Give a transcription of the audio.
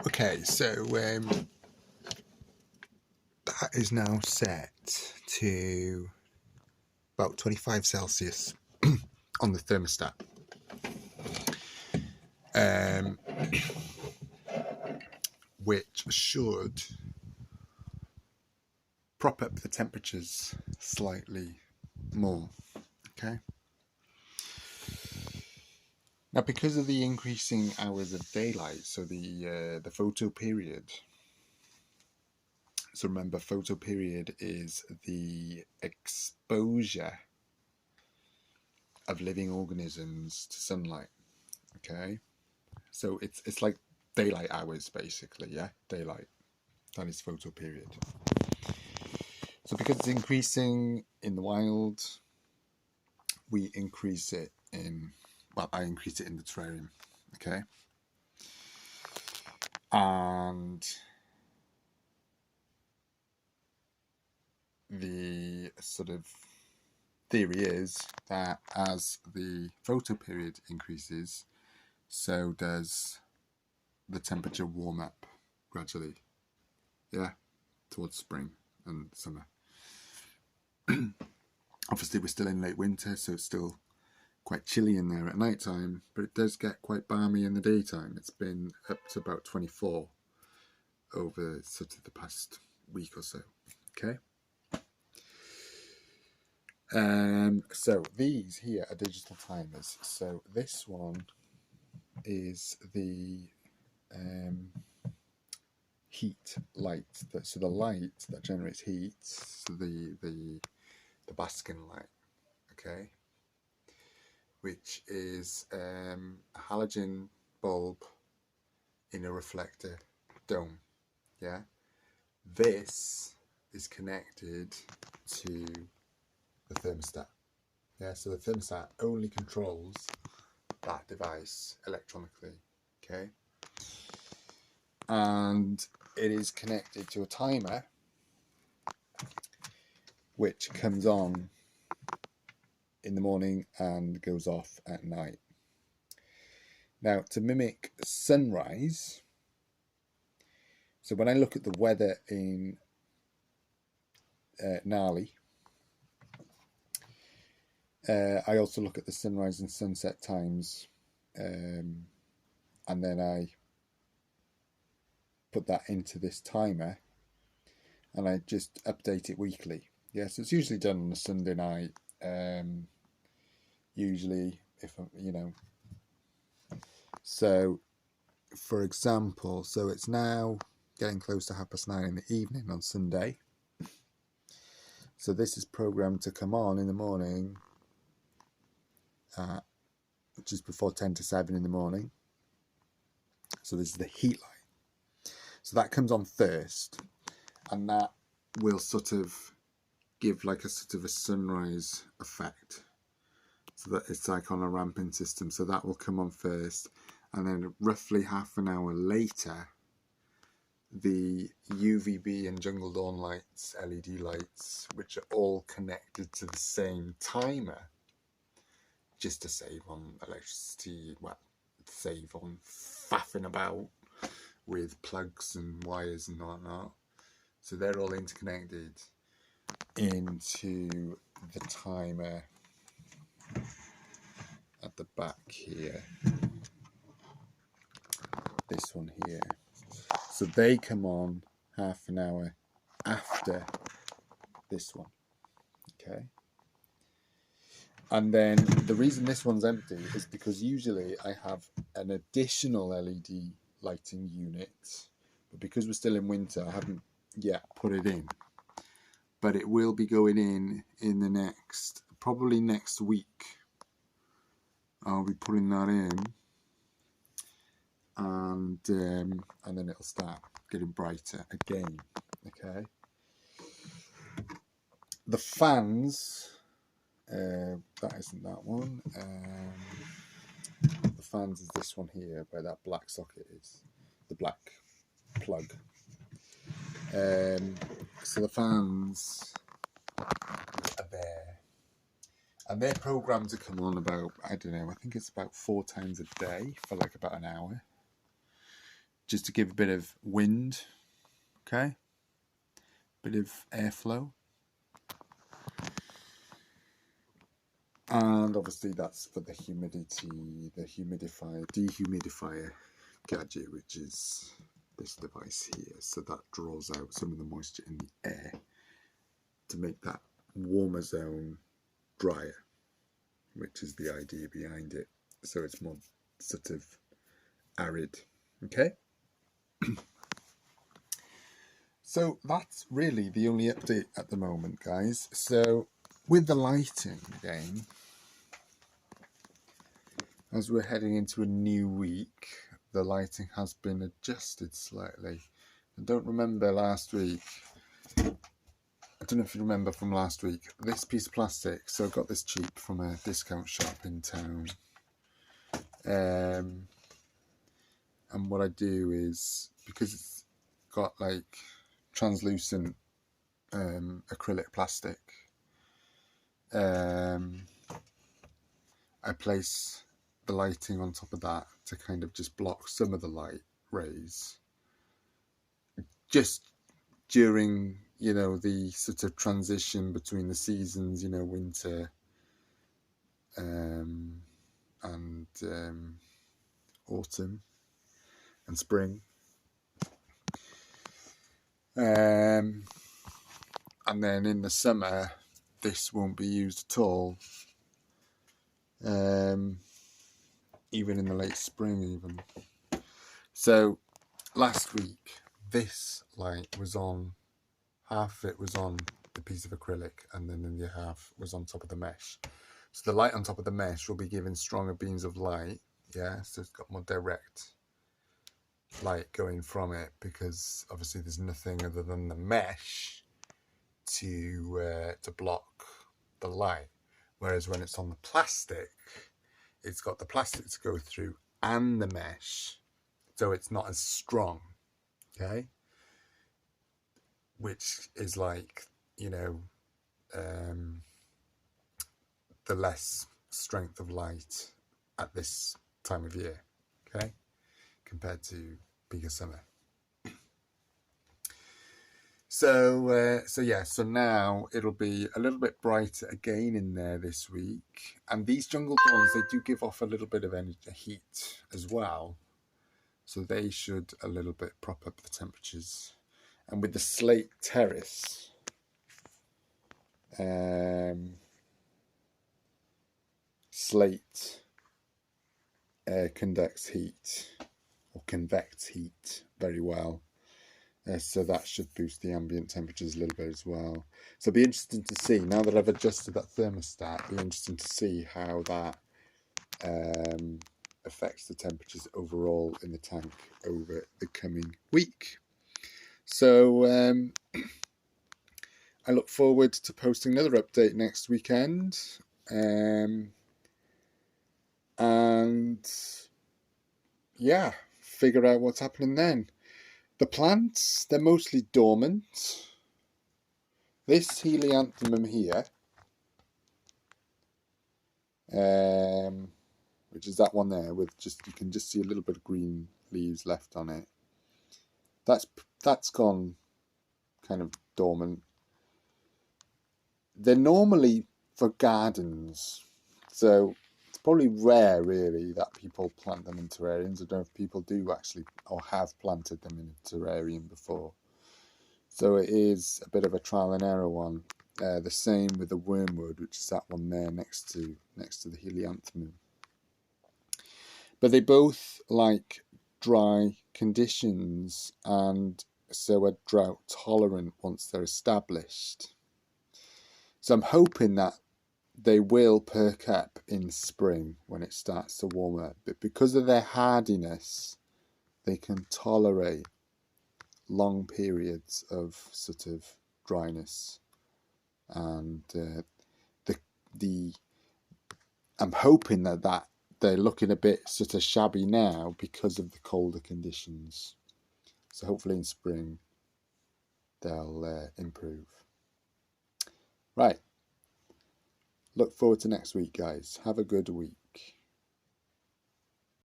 Okay, so that is now set to about 25 Celsius on the thermostat. Which should prop up the temperatures slightly more. Okay. Now, because of the increasing hours of daylight, so the photo period. So remember, photo period is the exposure of living organisms to sunlight. Okay, so it's like daylight hours, basically. Yeah, daylight. That is photo period. So because it's increasing in the wild, we increase it in, well, I increase it in the terrarium. Okay, and the sort of theory is that as the photo period increases, so does the temperature warm up gradually. Yeah, towards spring and summer. Obviously, we're still in late winter, so it's still quite chilly in there at night time, but it does get quite balmy in the daytime. It's been up to about 24 over sort of the past week or so. Okay. So these here are digital timers. So this one is the heat light. So the light that generates heat, so the Baskin light, okay, which is a halogen bulb in a reflector dome. Yeah, this is connected to the thermostat. Yeah, so the thermostat only controls that device electronically. Okay, and it is connected to a timer which comes on in the morning and goes off at night. Now, to mimic sunrise, so when I look at the weather in Gnarly, I also look at the sunrise and sunset times, and then I put that into this timer and I just update it weekly. Yeah, so it's usually done on a Sunday night. Usually, if I'm, so for example, so it's now getting close to 9:30 in the evening on Sunday. So this is programmed to come on in the morning, just before 10 to 7 in the morning. So this is the heat light. So that comes on first, and that will sort of give like a sort of a sunrise effect. So that it's like on a ramping system. So that will come on first, and then roughly half an hour later, the UVB and Jungle Dawn lights, LED lights, which are all connected to the same timer, just to save on electricity, well, save on faffing about with plugs and wires and whatnot. So they're all interconnected into the timer at the back here. This one here. So they come on half an hour after this one. Okay. And then the reason this one's empty is because usually I have an additional LED lighting unit, but because we're still in winter, I haven't yet put it in. But it will be going in the next, probably next week. I'll be putting that in, and then it'll start getting brighter again. Okay. The fans. That isn't that one. The fans is this one here, where that black socket is, the black plug. So the fans are there, and they're programmed to come on about, I don't know, I think it's about 4 times a day for like about an hour. just to give a bit of wind, okay, bit of airflow. And obviously that's for the humidity, the dehumidifier gadget, which is this device here. So that draws out some of the moisture in the air to make that warmer zone drier, which is the idea behind it. So it's more sort of arid, okay? So that's really the only update at the moment, guys. So with the lighting again, as we're heading into a new week, the lighting has been adjusted slightly. I don't remember last week. I don't know if you remember from last week. This piece of plastic, so I got this cheap from a discount shop in town. And what I do is, because it's got like translucent acrylic plastic, I place the lighting on top of that to kind of just block some of the light rays just during, you know, the sort of transition between the seasons, you know, winter and autumn and spring, and then in the summer this won't be used at all, even in the late spring even. So last week this light was on, half of it was on the piece of acrylic and then the other half was on top of the mesh. So the light on top of the mesh will be giving stronger beams of light, yeah, so it's got more direct light going from it, because obviously there's nothing other than the mesh to block the light. Whereas when it's on the plastic, it's got the plastic to go through and the mesh, so it's not as strong, okay? Which is like, you know, the less strength of light at this time of year, okay, compared to bigger summer. So yeah, so now it'll be a little bit brighter again in there this week. And these jungle dawns, they do give off a little bit of energy, heat as well. So they should a little bit prop up the temperatures. And with the slate terrace, slate conducts heat, or convects heat very well. So that should boost the ambient temperatures a little bit as well. So it'll be interesting to see, now that I've adjusted that thermostat, it'll be interesting to see how that affects the temperatures overall in the tank over the coming week. So I look forward to posting another update next weekend. And yeah, figure out what's happening then. The plants, they're mostly dormant. This helianthemum here, which is that one there with just, you can just see a little bit of green leaves left on it. That's gone kind of dormant. They're normally for gardens, so it's probably rare really that people plant them in terrariums. I don't know if people do actually or have planted them in a terrarium before. So it is a bit of a trial and error one. The same with the wormwood, which is that one there next to the helianthemum. But they both like dry conditions, and so are drought tolerant once they're established. So I'm hoping that they will perk up in spring when it starts to warm up. But because of their hardiness, they can tolerate long periods of sort of dryness. And I'm hoping that they're looking a bit sort of shabby now because of the colder conditions. So hopefully in spring they'll improve. Right. Look forward to next week, guys. Have a good week.